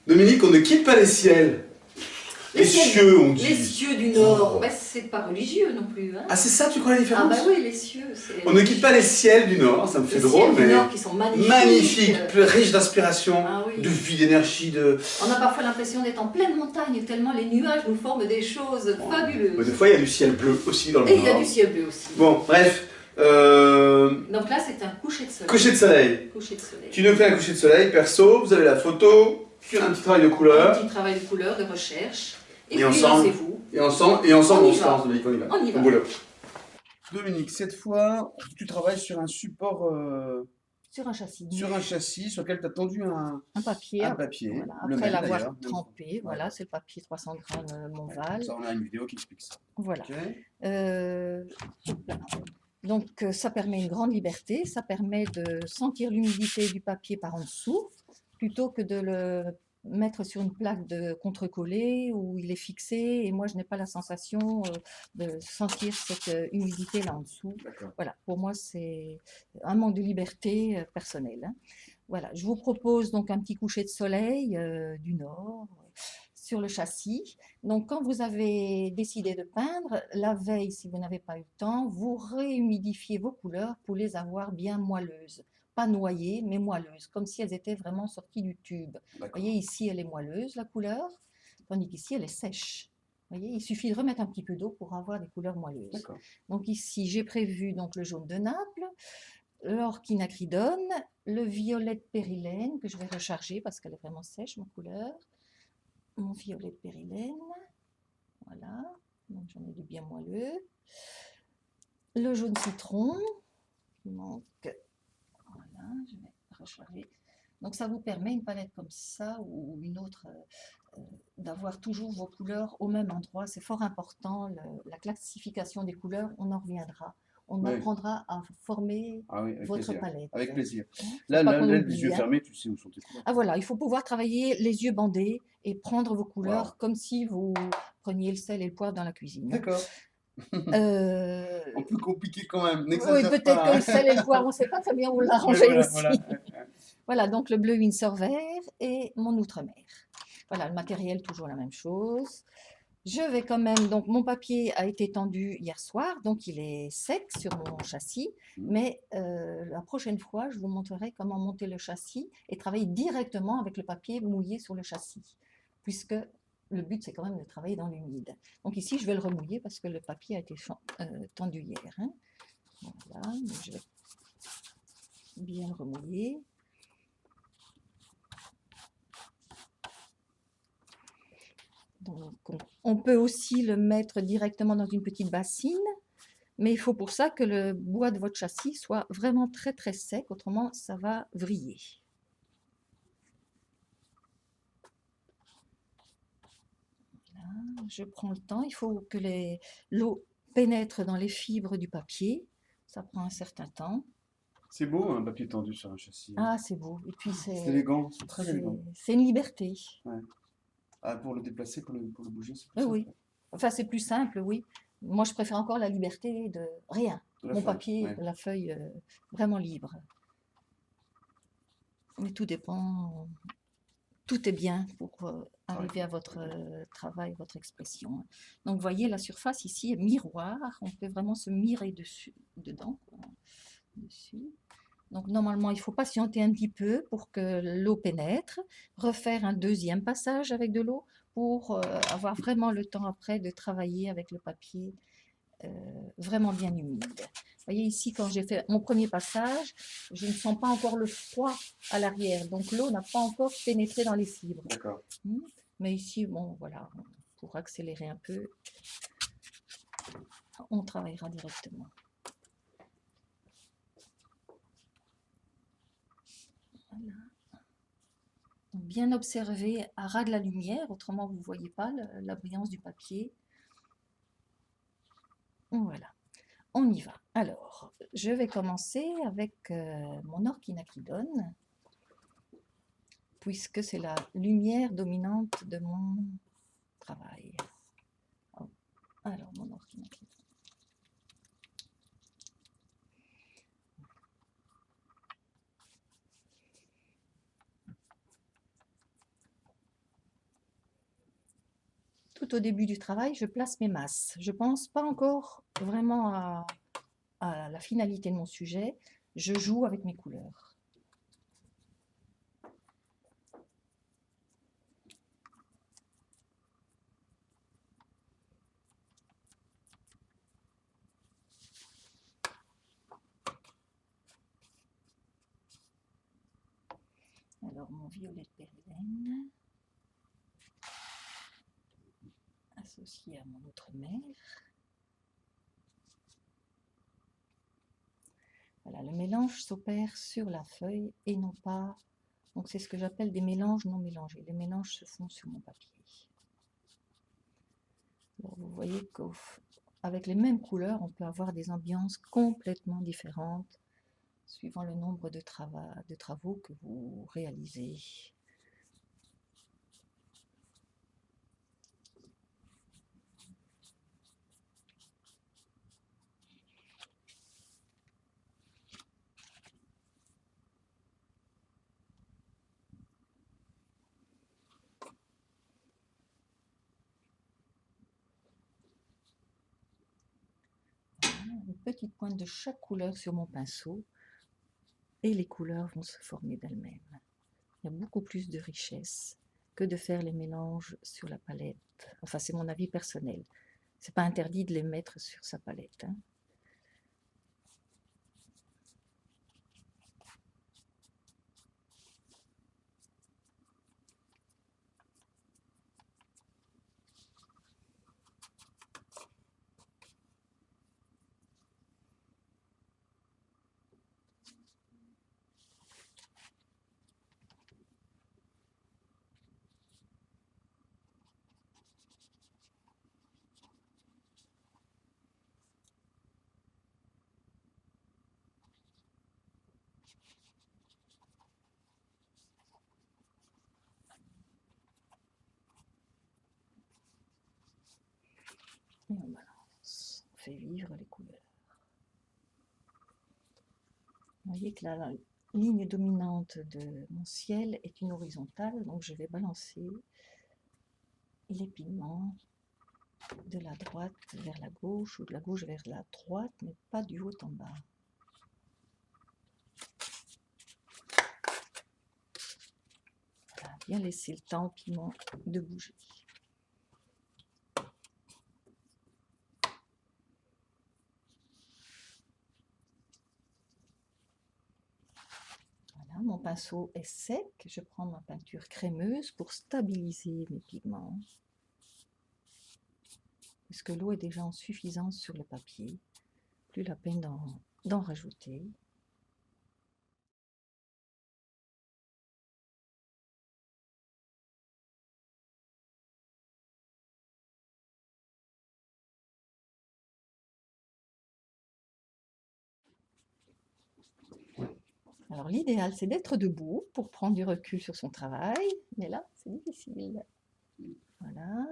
Dominique, on ne quitte pas les ciels. Les cieux, on dit. Les cieux du Nord, bah, c'est pas religieux non plus. Hein. Ah, c'est ça, tu crois la différence? Ah bah oui, les cieux. On ne quitte pas les ciels du Nord, ça me fait drôle, mais... Les cieux du Nord qui sont magnifiques. Magnifiques, riches d'inspiration, oui. de vie, d'énergie, de... On a parfois l'impression d'être en pleine montagne, tellement les nuages nous forment des choses fabuleuses. Des fois, il y a du ciel bleu aussi dans le Nord. Et il y a du ciel bleu aussi. Bon, bref. Donc là, c'est un coucher de soleil. Coucher de soleil. Coucher de soleil. Tu nous fais un coucher de soleil, perso, vous avez la photo, tu as un petit travail de couleur. Un petit travail de couleur, de recherche. Et puis ensemble, lancez-vous. Et ensemble, on se lance, Dominique, on y va. On y va. Boulot. Dominique, cette fois, tu travailles sur un support... Sur un châssis. Sur un châssis sur lequel tu as tendu un papier. Un papier. Voilà. Le Après même, l'avoir trempé, voilà, c'est le papier 300 grammes Montval. Ça, on a une vidéo qui explique ça. Voilà. Okay. Donc ça permet une grande liberté, ça permet de sentir l'humidité du papier par en dessous, plutôt que de le mettre sur une plaque de contre-collé où il est fixé et moi je n'ai pas la sensation de sentir cette humidité là en dessous. Voilà, pour moi c'est un manque de liberté personnelle. Hein. Voilà, je vous propose donc un petit coucher de soleil du Nord sur le châssis. Donc quand vous avez décidé de peindre, la veille, si vous n'avez pas eu le temps, vous réhumidifiez vos couleurs pour les avoir bien moelleuses. Pas noyées, mais moelleuses, comme si elles étaient vraiment sorties du tube. Vous voyez, ici, elle est moelleuse, la couleur, tandis qu'ici, elle est sèche. Vous voyez, il suffit de remettre un petit peu d'eau pour avoir des couleurs moelleuses. Donc ici, j'ai prévu donc, le jaune de Naples, l'orchinacridone, le violet de périlène, que je vais recharger parce qu'elle est vraiment sèche, ma couleur. Mon violet de périlène, voilà, donc j'en ai du bien moelleux. Le jaune citron, il manque... Voilà, je vais recharger. Donc ça vous permet une palette comme ça ou une autre, d'avoir toujours vos couleurs au même endroit. C'est fort important, la classification des couleurs, on en reviendra. On apprendra à former votre palette. Avec plaisir. Là, les yeux fermés, tu sais où sont tes couleurs. Ah voilà, il faut pouvoir travailler les yeux bandés et prendre vos couleurs comme si vous preniez le sel et le poivre dans la cuisine. D'accord. Un peu compliqué quand même. Oui, peut-être que le sel et le poivre, on ne sait pas très bien où l'arranger aussi. Voilà, donc le bleu Windsor vert et mon Outre-mer. Voilà, le matériel, toujours la même chose. Je vais quand même, donc mon papier a été tendu hier soir, donc il est sec sur mon châssis, mais la prochaine fois, je vous montrerai comment monter le châssis et travailler directement avec le papier mouillé sur le châssis, puisque le but, c'est quand même de travailler dans l'humide. Donc ici, je vais le remouiller parce que le papier a été tendu hier. Hein. Voilà, je vais bien le remouiller. Donc, on peut aussi le mettre directement dans une petite bassine, mais il faut pour ça que le bois de votre châssis soit vraiment très très sec, autrement ça va vriller. Voilà, je prends le temps, il faut que l'eau pénètre dans les fibres du papier, ça prend un certain temps. C'est beau un papier tendu sur un châssis. Ah, c'est beau, et puis c'est élégant, c'est très élégant. C'est une liberté. Ouais. Ah, pour le déplacer, pour le bouger, c'est plus simple. Oui, enfin c'est plus simple, oui. Moi je préfère encore la liberté de rien, mon papier, la feuille vraiment libre. Mais tout dépend, tout est bien pour arriver à votre travail, votre expression. Donc vous voyez la surface ici est miroir, on peut vraiment se mirer dedans. Dessus. Donc normalement, il faut patienter un petit peu pour que l'eau pénètre, refaire un deuxième passage avec de l'eau pour avoir vraiment le temps après de travailler avec le papier vraiment bien humide. Vous voyez ici, quand j'ai fait mon premier passage, je ne sens pas encore le froid à l'arrière, donc l'eau n'a pas encore pénétré dans les fibres. D'accord. Mais ici, bon, voilà, pour accélérer un peu, on travaillera directement. Voilà. Bien observer à ras de la lumière, autrement vous ne voyez pas la brillance du papier. Voilà, on y va. Alors, je vais commencer avec mon orchinacridone, puisque c'est la lumière dominante de mon travail. Alors, mon orchinacridone. tout au début du travail, je place mes masses. Je ne pense pas encore vraiment à la finalité de mon sujet. Je joue avec mes couleurs. Alors, mon violet de Péruvenne, associé à mon outre-mer. Voilà, le mélange s'opère sur la feuille et non pas... Donc, c'est ce que j'appelle des mélanges non mélangés. Les mélanges se font sur mon papier. Alors, vous voyez qu'avec les mêmes couleurs, on peut avoir des ambiances complètement différentes suivant le nombre de travaux que vous réalisez. Une petite pointe de chaque couleur sur mon pinceau et les couleurs vont se former d'elles-mêmes. Il y a beaucoup plus de richesse que de faire les mélanges sur la palette. Enfin, c'est mon avis personnel. C'est pas interdit de les mettre sur sa palette, hein. Et on balance, on fait vivre les couleurs. Vous voyez que la ligne dominante de mon ciel est une horizontale, donc je vais balancer les pigments de la droite vers la gauche ou de la gauche vers la droite, mais pas du haut en bas. Voilà, bien laisser le temps au pigment de bouger. Voilà, mon pinceau est sec, je prends ma peinture crémeuse pour stabiliser mes pigments. Puisque l'eau est déjà en suffisance sur le papier, plus la peine d'en rajouter. Alors l'idéal, c'est d'être debout pour prendre du recul sur son travail, mais là, c'est difficile. Voilà.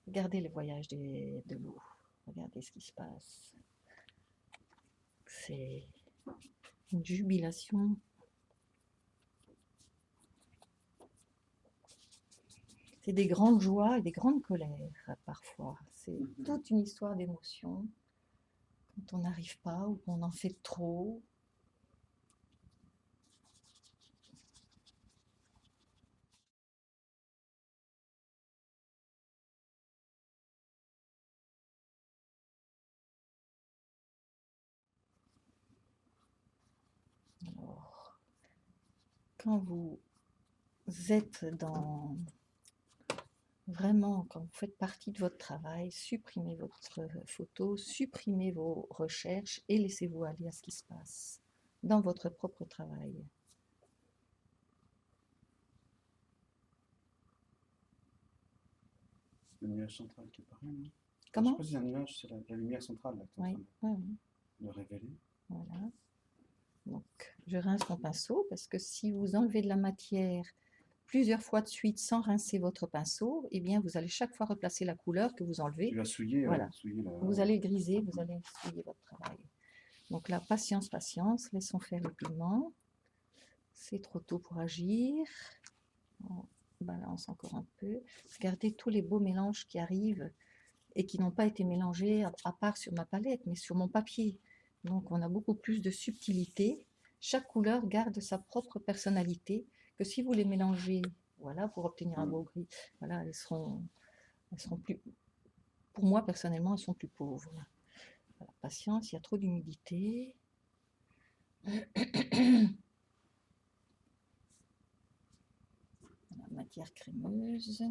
Regardez le voyage de l'eau. Regardez ce qui se passe. C'est une jubilation. C'est des grandes joies et des grandes colères, parfois. C'est toute une histoire d'émotions. Quand on n'arrive pas ou qu'on en fait trop. Alors, quand vous êtes dans... Vraiment, quand vous faites partie de votre travail, supprimez votre photo, supprimez vos recherches et laissez-vous aller à ce qui se passe dans votre propre travail. Le nuage central qui apparaît, non? Comment? Je sais pas si c'est un nuage, c'est la lumière centrale là, Oui, oui. de révéler. Voilà. Donc, je rince mon pinceau parce que si vous enlevez de la matière plusieurs fois de suite sans rincer votre pinceau, eh bien, vous allez chaque fois replacer la couleur que vous enlevez. Tu vas souiller, voilà. souiller la... Vous allez griser, vous allez souiller votre travail. Donc là, patience, patience, laissons faire le pigment. C'est trop tôt pour agir. balance encore un peu. Regardez tous les beaux mélanges qui arrivent et qui n'ont pas été mélangés à part sur ma palette, mais sur mon papier. Donc on a beaucoup plus de subtilité. Chaque couleur garde sa propre personnalité, que si vous les mélangez, voilà, pour obtenir un beau gris, voilà, elles seront plus, pour moi personnellement, elles sont plus pauvres. Voilà, patience, il y a trop d'humidité. Voilà, matière crémeuse.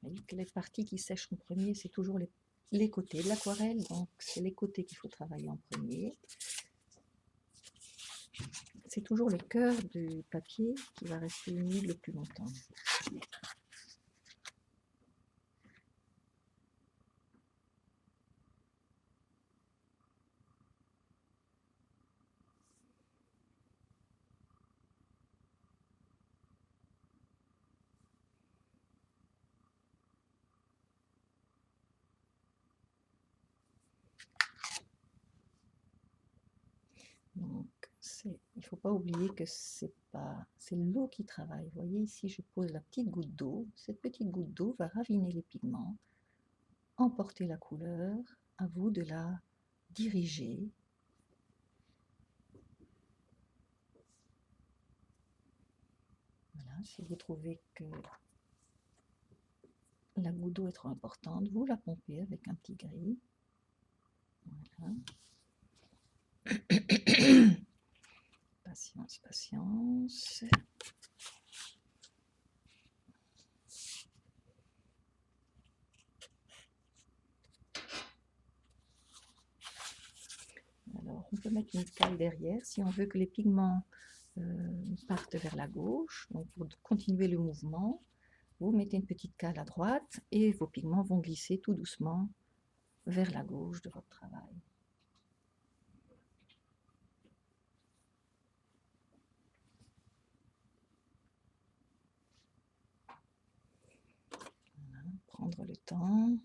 Vous voyez que les parties qui sèchent en premier, c'est toujours les côtés de l'aquarelle, donc c'est les côtés qu'il faut travailler en premier. C'est toujours le cœur du papier qui va rester humide le plus longtemps. Donc, il ne faut pas oublier que c'est l'eau qui travaille. Vous voyez ici, je pose la petite goutte d'eau. Cette petite goutte d'eau va raviner les pigments, emporter la couleur. À vous de la diriger. Voilà, si vous trouvez que la goutte d'eau est trop importante, vous la pompez avec un petit gris. Voilà. Patience, patience. Alors, on peut mettre une cale derrière si on veut que les pigments partent vers la gauche. Donc, pour continuer le mouvement, vous mettez une petite cale à droite et vos pigments vont glisser tout doucement vers la gauche de votre travail. Voilà, prendre le temps.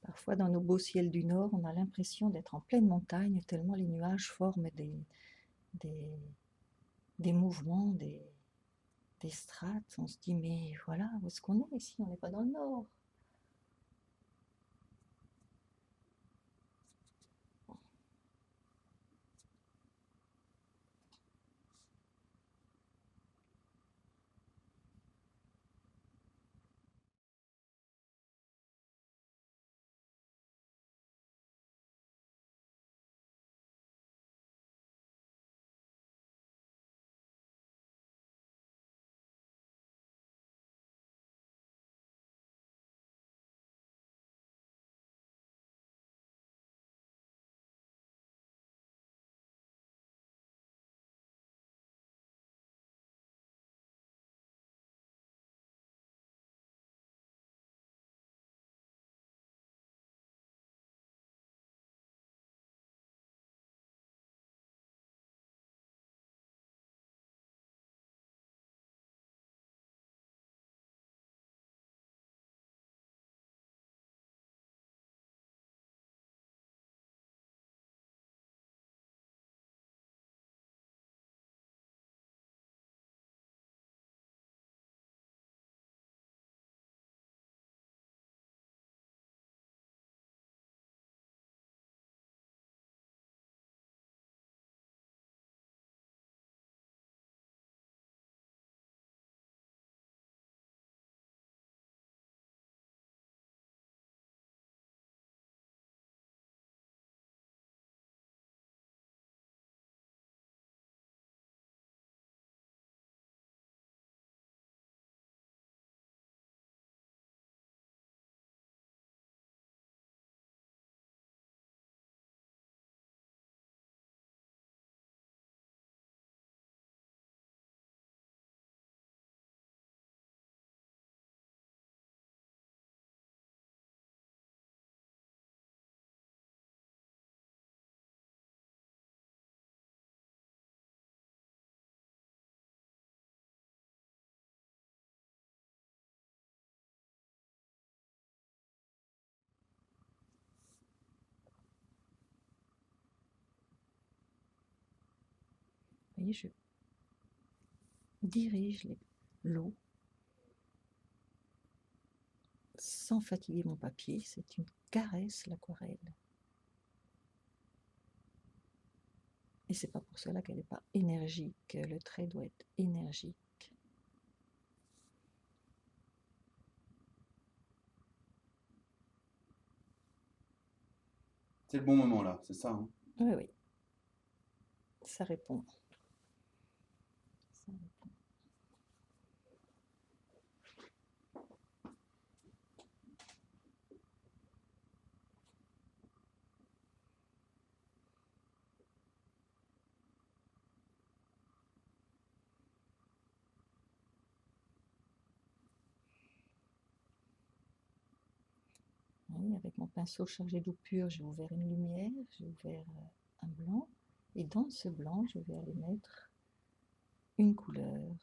Parfois, dans nos beaux ciels du Nord, on a l'impression d'être en pleine montagne, tellement les nuages forment des mouvements, des strates. On se dit, mais voilà, où est-ce qu'on est ici? On n'est pas dans le Nord. voyez, je dirige l'eau sans fatiguer mon papier. C'est une caresse, l'aquarelle. Et c'est pas pour cela qu'elle n'est pas énergique. Le trait doit être énergique. C'est le bon moment là, c'est ça, hein. Oui, oui. Ça répond. Ça répond. Oui, avec mon pinceau chargé d'eau pure, j'ai ouvert une lumière, j'ai ouvert un blanc. Et dans ce blanc, je vais aller mettre une couleur.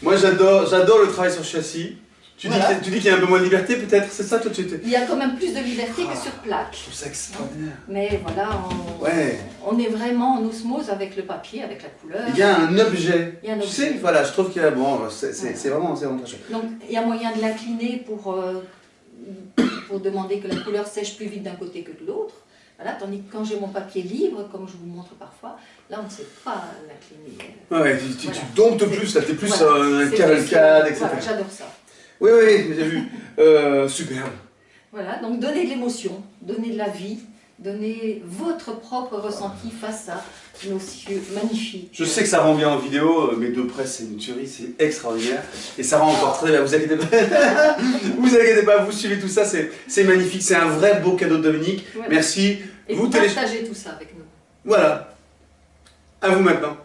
Moi j'adore le travail sur châssis. Voilà. Tu dis qu'il y a un peu moins de liberté peut-être, c'est ça toi Il y a quand même plus de liberté que sur plaque. Je trouve ça extraordinaire. Mais voilà, Ouais. on est vraiment en osmose avec le papier, avec la couleur. Il y a un objet. Il y a un Tu objet. sais, voilà, je trouve qu'il y a bon, c'est Voilà. vraiment très chouette. Donc il y a moyen de l'incliner pour demander que la couleur sèche plus vite d'un côté que de l'autre. Voilà, tandis que quand j'ai mon papier libre, comme je vous montre parfois, là on ne sait pas l'incliner. Ouais, tu domptes plus, là, t'es plus Voilà. un C'est cavalcade, plus, etc. Voilà, j'adore ça. Oui, j'ai vu. Superbe. Voilà, donc donnez de l'émotion, donnez de la vie, donnez votre propre ressenti face à nos cieux magnifiques. Je sais que ça rend bien en vidéo, mais de près c'est une tuerie, c'est extraordinaire. Et ça rend encore très bien, vous inquiétez pas. Vous inquiétez pas, vous suivez tout ça, c'est magnifique, c'est un vrai beau cadeau de Dominique. Voilà. Merci. Et vous partagez tout ça avec nous. Voilà. À vous maintenant.